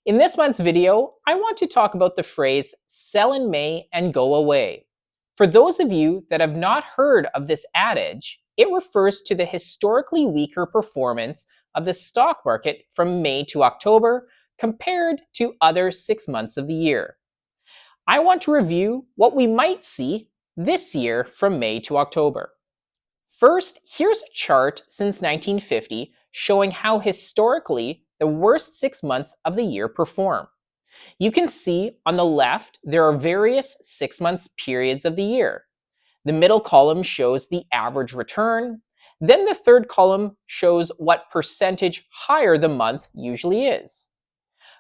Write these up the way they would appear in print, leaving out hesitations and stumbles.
In this month's video, I want to talk about the phrase sell in May and go away. For those of you that have not heard of this adage, it refers to the historically weaker performance of the stock market from May to October compared to other 6 months of the year. I want to review what we might see this year from May to October. First, here's a chart since 1950 showing how historically the worst 6 months of the year perform. You can see on the left there are various 6 months periods of the year. The middle column shows the average return. Then the third column shows what percentage higher the month usually is.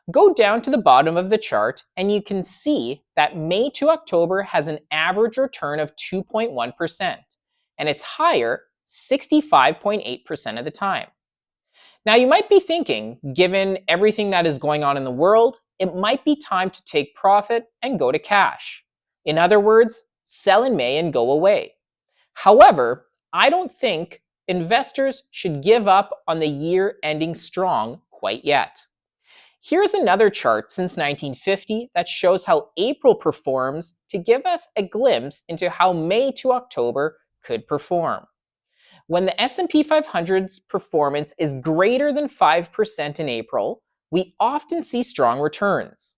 Go down to the bottom of the chart and you can see that May to October has an average return of 2.1%, and it's higher 65.8% of the time. Now you might be thinking, given everything that is going on in the world, it might be time to take profit and go to cash. In other words, sell in May and go away. However, I don't think investors should give up on the year ending strong quite yet. Here's another chart since 1950 that shows how April performs to give us a glimpse into how May to October could perform. When the S&P 500's performance is greater than 5% in April, we often see strong returns.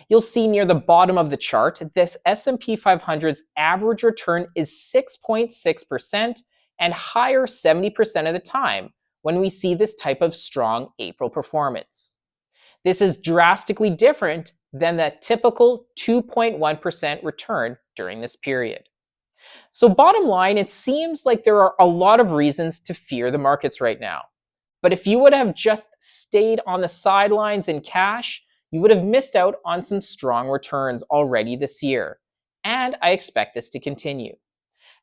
You'll see near the bottom of the chart, this S&P 500's average return is 6.6% and higher 70% of the time when we see this type of strong April performance. This is drastically different than the typical 2.1% return during this period. So bottom line, it seems like there are a lot of reasons to fear the markets right now. But if you would have just stayed on the sidelines in cash, you would have missed out on some strong returns already this year. And I expect this to continue.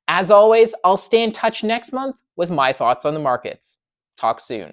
As always, I'll stay in touch next month with my thoughts on the markets. Talk soon.